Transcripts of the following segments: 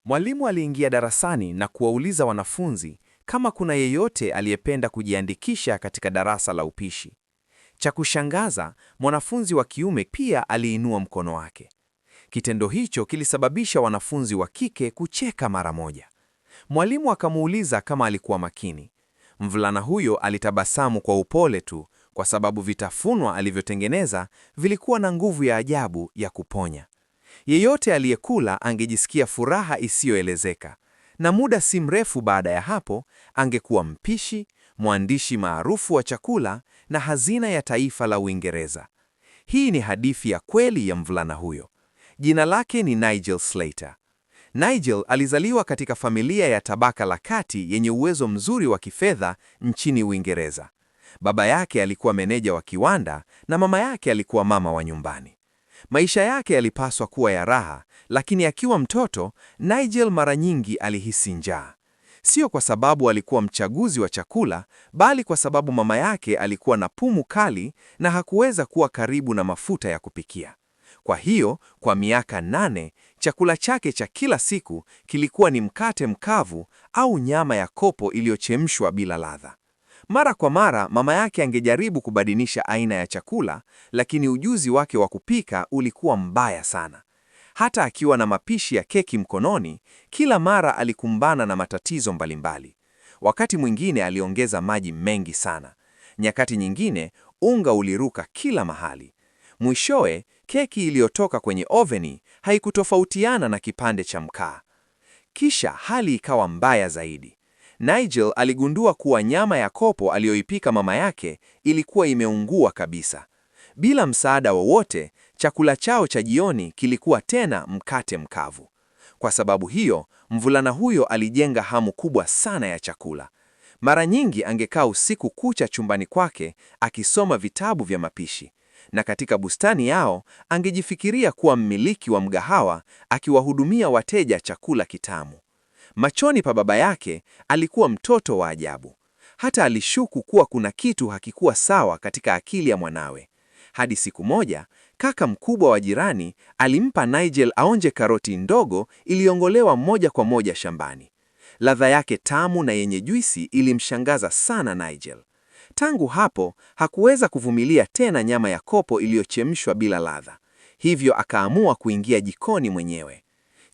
Mwalimu aliingia darasani na kuwauliza wanafunzi kama kuna yeyote aliyependa kujiandikisha katika darasa la upishi. Cha kushangaza, mwanafunzi wa kiume pia aliinua mkono wake. Kitendo hicho kilisababisha wanafunzi wa kike kucheka mara moja. Mwalimu akamuuliza kama alikuwa makini. Mvulana huyo alitabasamu kwa upole tu, kwa sababu vitafunwa alivyotengeneza vilikuwa na nguvu ya ajabu ya kuponya. Yeyote aliyekula angejisikia furaha isiyoelezeka, na muda si mrefu baada ya hapo angekuwa mpishi, mwandishi maarufu wa chakula na hazina ya taifa la Uingereza. Hii ni hadithi ya kweli ya mvulana huyo. Jina lake ni Nigel Slater. Nigel alizaliwa katika familia ya tabaka la kati yenye uwezo mzuri wa kifedha nchini Uingereza. Baba yake alikuwa meneja wa kiwanda na mama yake alikuwa mama wa nyumbani. Maisha yake yalipaswa kuwa ya raha, lakini akiwa mtoto, Nigel mara nyingi alihisi njaa. Sio kwa sababu alikuwa mchaguzi wa chakula, bali kwa sababu mama yake alikuwa na pumu kali na hakuweza kuwa karibu na mafuta ya kupikia. Kwa hiyo, kwa miaka 8, chakula chake cha kila siku kilikuwa ni mkate mkavu au nyama ya kopo iliyochemshwa bila ladha. Mara kwa mara mama yake angejaribu kubadilisha aina ya chakula, lakini ujuzi wake wa kupika ulikuwa mbaya sana. Hata akiwa na mapishi ya keki mkononi, kila mara alikumbana na matatizo mbalimbali. Wakati mwingine aliongeza maji mengi sana. Nyakati nyingine unga uliruka kila mahali. Mwishowe, keki iliyotoka kwenye oveni haikutofautiana na kipande cha mkaa. Kisha hali ikawa mbaya zaidi. Nigel aligundua kuwa nyama ya kopo aliyoipika mama yake ilikuwa imeungua kabisa. Bila msaada wowote, chakula chao cha jioni kilikuwa tena mkate mkavu. Kwa sababu hiyo, mvulana huyo alijenga hamu kubwa sana ya chakula. Mara nyingi angekaa usiku kucha chumbani kwake akisoma vitabu vya mapishi. Na katika bustani yao, angejifikiria kuwa mmiliki wa mgahawa akiwahudumia wateja chakula kitamu. Machoni pa baba yake alikuwa mtoto wa ajabu. Hata alishuku kuwa kuna kitu hakikuwa sawa katika akili ya mwanawe. Hadi siku moja, kaka mkubwa wa jirani alimpa Nigel aonje karoti ndogo iliyongolewa moja kwa moja shambani. Ladha yake tamu na yenye juisi ilimshangaza sana Nigel. Tangu hapo, hakuweza kuvumilia tena nyama ya kopo iliyochemshwa bila ladha. Hivyo akaamua kuingia jikoni mwenyewe.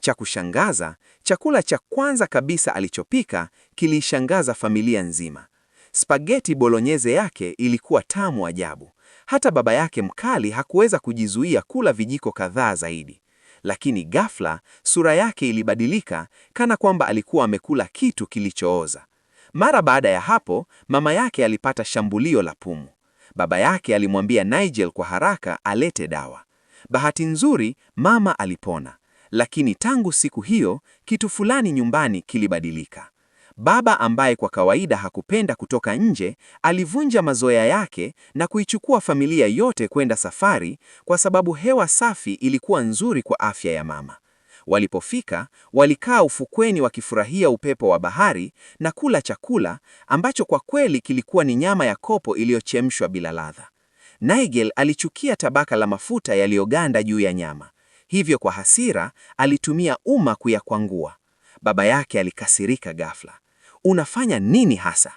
Cha kushangaza, chakula cha kwanza kabisa alichopika kilishangaza familia nzima. Spaghetti bolognese yake ilikuwa tamu ajabu. Hata baba yake mkali hakuweza kujizuia kula vijiko kadhaa zaidi. Lakini ghafla, sura yake ilibadilika kana kwamba alikuwa amekula kitu kilichooza. Mara baada ya hapo, mama yake alipata shambulio la pumu. Baba yake alimwambia Nigel kwa haraka alete dawa. Bahati nzuri, mama alipona. Lakini tangu siku hiyo, kitu fulani nyumbani kilibadilika. Baba ambaye kwa kawaida hakupenda kutoka nje, alivunja mazoea yake na kuichukua familia yote kwenda safari kwa sababu hewa safi ilikuwa nzuri kwa afya ya mama. Walipofika, walikaa ufukweni wakifurahia upepo wa bahari na kula chakula ambacho kwa kweli kilikuwa ni nyama ya kopo iliyochemshwa bila ladha. Nigel alichukia tabaka la mafuta yaliyoganda juu ya nyama. Hivyo kwa hasira, alitumia uma kuyakwangua. Baba yake alikasirika ghafla. Unafanya nini hasa?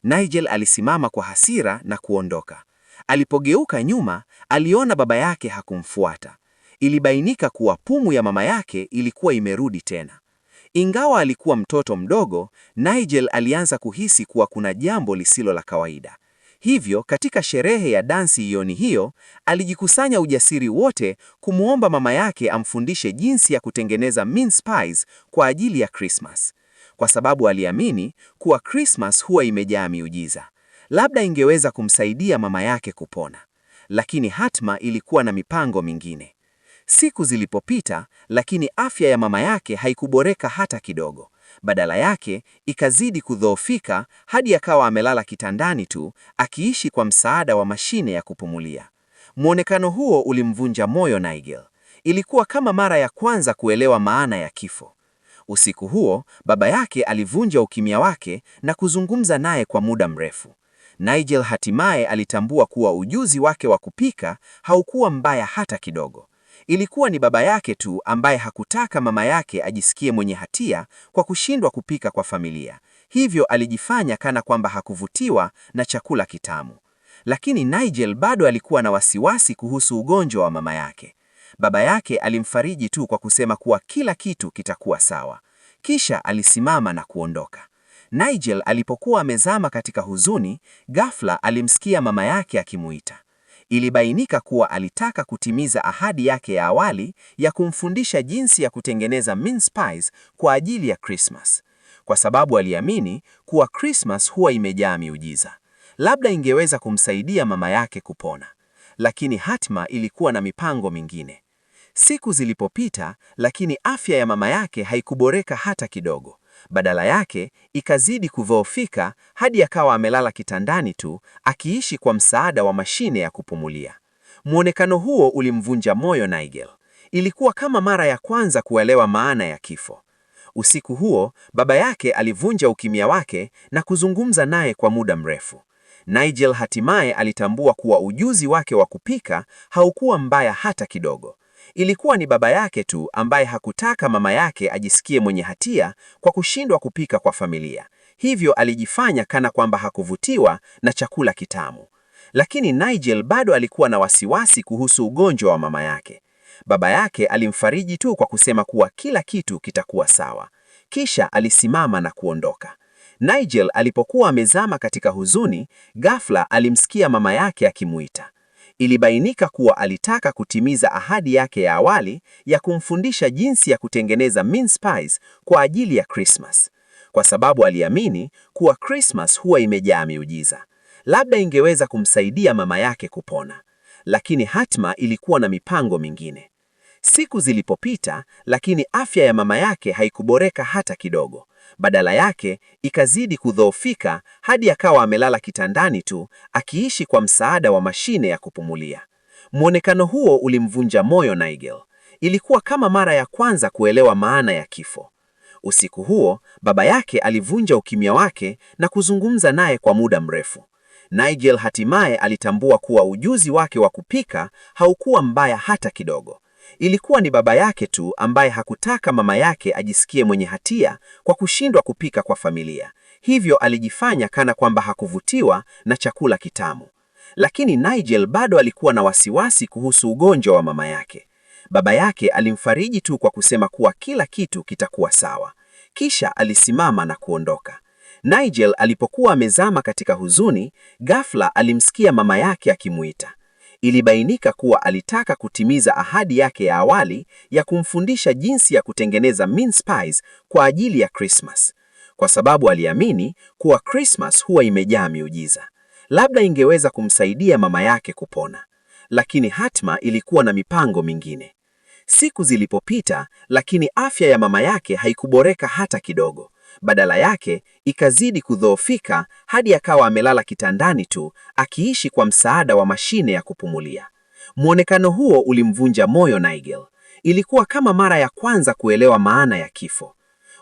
Nigel alisimama kwa hasira na kuondoka. Alipogeuka nyuma, aliona baba yake hakumfuata. Ilibainika kuwa pumu ya mama yake ilikuwa imerudi tena. Ingawa alikuwa mtoto mdogo, Nigel alianza kuhisi kuwa kuna jambo lisilo la kawaida. Hivyo, katika sherehe ya dansi jioni hiyo, alijikusanya ujasiri wote kumwomba mama yake amfundishe jinsi ya kutengeneza mince pies kwa ajili ya Christmas. Kwa sababu aliamini kuwa Christmas huwa imejaa miujiza. Labda ingeweza kumsaidia mama yake kupona. Lakini hatma ilikuwa na mipango mingine. Siku zilipopita, lakini afya ya mama yake haikuboreka hata kidogo. Badala yake, ikazidi kudhoofika hadi akawa amelala kitandani tu, akiishi kwa msaada wa mashine ya kupumulia. Muonekano huo ulimvunja moyo Nigel. Ilikuwa kama mara ya kwanza kuelewa maana ya kifo. Usiku huo, baba yake alivunja ukimya wake na kuzungumza naye kwa muda mrefu. Nigel hatimaye alitambua kuwa ujuzi wake wa kupika haukuwa mbaya hata kidogo. Ilikuwa ni baba yake tu ambaye hakutaka mama yake ajisikie mwenye hatia kwa kushindwa kupika kwa familia. Hivyo alijifanya kana kwamba hakuvutiwa na chakula kitamu. Lakini Nigel bado alikuwa na wasiwasi kuhusu ugonjwa wa mama yake. Baba yake alimfariji tu kwa kusema kuwa kila kitu kitakuwa sawa. Kisha alisimama na kuondoka. Nigel alipokuwa amezama katika huzuni, ghafla alimsikia mama yake akimuita. Ilibainika kuwa alitaka kutimiza ahadi yake ya awali ya kumfundisha jinsi ya kutengeneza mince pies kwa ajili ya Christmas. Kwa sababu aliamini kuwa Christmas huwa imejaa miujiza. Labda ingeweza kumsaidia mama yake kupona. Lakini hatima ilikuwa na mipango mingine. Siku zilipopita, lakini afya ya mama yake haikuboreka hata kidogo. Badala yake, ikazidi kudhoofika hadi akawa amelala kitandani tu, akiishi kwa msaada wa mashine ya kupumulia. Muonekano huo ulimvunja moyo Nigel. Ilikuwa kama mara ya kwanza kuelewa maana ya kifo. Usiku huo, baba yake alivunja ukimya wake na kuzungumza naye kwa muda mrefu. Nigel hatimaye alitambua kuwa ujuzi wake wa kupika haukuwa mbaya hata kidogo. Ilikuwa ni baba yake tu ambaye hakutaka mama yake ajisikie mwenye hatia kwa kushindwa kupika kwa familia. Hivyo alijifanya kana kwamba hakuvutiwa na chakula kitamu. Lakini Nigel bado alikuwa na wasiwasi kuhusu ugonjwa wa mama yake. Baba yake alimfariji tu kwa kusema kuwa kila kitu kitakuwa sawa. Kisha alisimama na kuondoka. Nigel alipokuwa amezama katika huzuni, ghafla alimsikia mama yake akimuita. Ilibainika kuwa alitaka kutimiza ahadi yake ya awali ya kumfundisha jinsi ya kutengeneza mince pies kwa ajili ya Christmas. Kwa sababu aliamini kuwa Christmas huwa imejaa miujiza. Labda ingeweza kumsaidia mama yake kupona. Lakini hatima ilikuwa na mipango mingine. Siku zilipopita, lakini afya ya mama yake haikuboreka hata kidogo. Badala yake, ikazidi kudhoofika hadi akawa amelala kitandani tu, akiishi kwa msaada wa mashine ya kupumulia. Muonekano huo ulimvunja moyo Nigel. Ilikuwa kama mara ya kwanza kuelewa maana ya kifo. Usiku huo, baba yake alivunja ukimya wake na kuzungumza naye kwa muda mrefu. Nigel hatimaye alitambua kuwa ujuzi wake wa kupika haukuwa mbaya hata kidogo. Ilikuwa ni baba yake tu ambaye hakutaka mama yake ajisikie mwenye hatia kwa kushindwa kupika kwa familia. Hivyo alijifanya kana kwamba hakuvutiwa na chakula kitamu. Lakini Nigel bado alikuwa na wasiwasi kuhusu ugonjwa wa mama yake. Baba yake alimfariji tu kwa kusema kuwa kila kitu kitakuwa sawa. Kisha alisimama na kuondoka. Nigel alipokuwa amezama katika huzuni, ghafla alimsikia mama yake akimuita. Ilibainika kuwa alitaka kutimiza ahadi yake ya awali ya kumfundisha jinsi ya kutengeneza mince pies kwa ajili ya Christmas. Kwa sababu aliamini kuwa Christmas huwa imejaa miujiza. Labda ingeweza kumsaidia mama yake kupona. Lakini hatima ilikuwa na mipango mingine. Siku zilipopita, lakini afya ya mama yake haikuboreka hata kidogo. Badala yake, ikazidi kudhoofika hadi akawa amelala kitandani tu, akiishi kwa msaada wa mashine ya kupumulia. Muonekano huo ulimvunja moyo Nigel. Ilikuwa kama mara ya kwanza kuelewa maana ya kifo.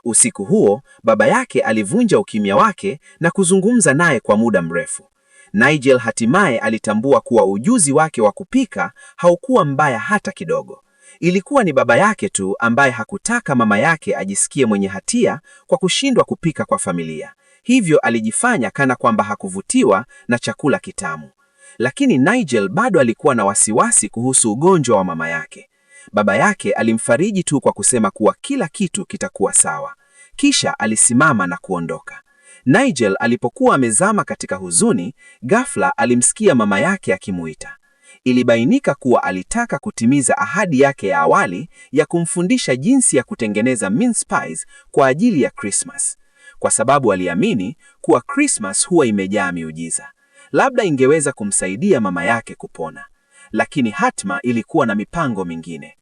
Usiku huo, baba yake alivunja ukimya wake na kuzungumza naye kwa muda mrefu. Nigel hatimaye alitambua kuwa ujuzi wake wa kupika haukuwa mbaya hata kidogo. Ilikuwa ni baba yake tu ambaye hakutaka mama yake ajisikie mwenye hatia kwa kushindwa kupika kwa familia. Hivyo alijifanya kana kwamba hakuvutiwa na chakula kitamu. Lakini Nigel bado alikuwa na wasiwasi kuhusu ugonjwa wa mama yake. Baba yake alimfariji tu kwa kusema kuwa kila kitu kitakuwa sawa. Kisha alisimama na kuondoka. Nigel alipokuwa amezama katika huzuni, ghafla alimsikia mama yake akimuita. Ilibainika kuwa alitaka kutimiza ahadi yake ya awali ya kumfundisha jinsi ya kutengeneza mince pies kwa ajili ya Christmas. Kwa sababu aliamini kuwa Christmas huwa imejaa miujiza. Labda ingeweza kumsaidia mama yake kupona. Lakini hatima ilikuwa na mipango mingine.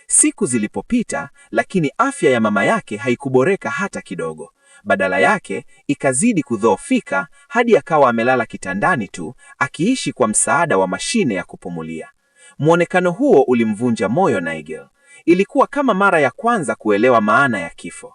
Siku zilipopita, lakini afya ya mama yake haikuboreka hata kidogo. Badala yake, ikazidi kudhoofika hadi akawa amelala kitandani tu, akiishi kwa msaada wa mashine ya kupumulia. Muonekano huo ulimvunja moyo Nigel. Ilikuwa kama mara ya kwanza kuelewa maana ya kifo.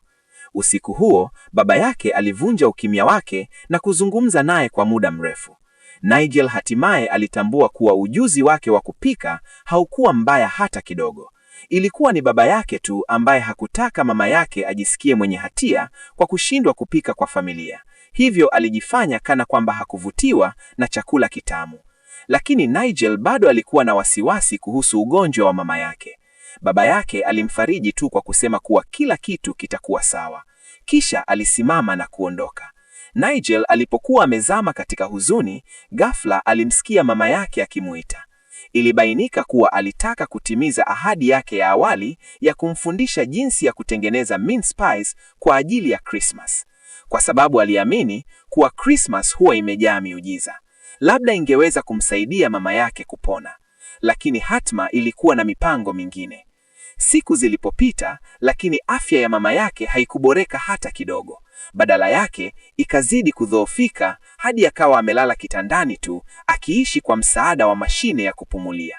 Usiku huo, baba yake alivunja ukimya wake na kuzungumza naye kwa muda mrefu. Nigel hatimaye alitambua kuwa ujuzi wake wa kupika haukuwa mbaya hata kidogo. Ilikuwa ni baba yake tu ambaye hakutaka mama yake ajisikie mwenye hatia kwa kushindwa kupika kwa familia. Hivyo alijifanya kana kwamba hakuvutiwa na chakula kitamu. Lakini Nigel bado alikuwa na wasiwasi kuhusu ugonjwa wa mama yake. Baba yake alimfariji tu kwa kusema kuwa kila kitu kitakuwa sawa. Kisha alisimama na kuondoka. Nigel alipokuwa amezama katika huzuni, ghafla alimsikia mama yake akimuita. Ilibainika kuwa alitaka kutimiza ahadi yake ya awali ya kumfundisha jinsi ya kutengeneza mince pies kwa ajili ya Christmas. Kwa sababu aliamini kuwa Christmas huwa imejaa miujiza. Labda ingeweza kumsaidia mama yake kupona. Lakini hatma ilikuwa na mipango mingine. Siku zilipopita, lakini afya ya mama yake haikuboreka hata kidogo. Badala yake, ikazidi kudhoofika hadi akawa amelala kitandani tu, akiishi kwa msaada wa mashine ya kupumulia.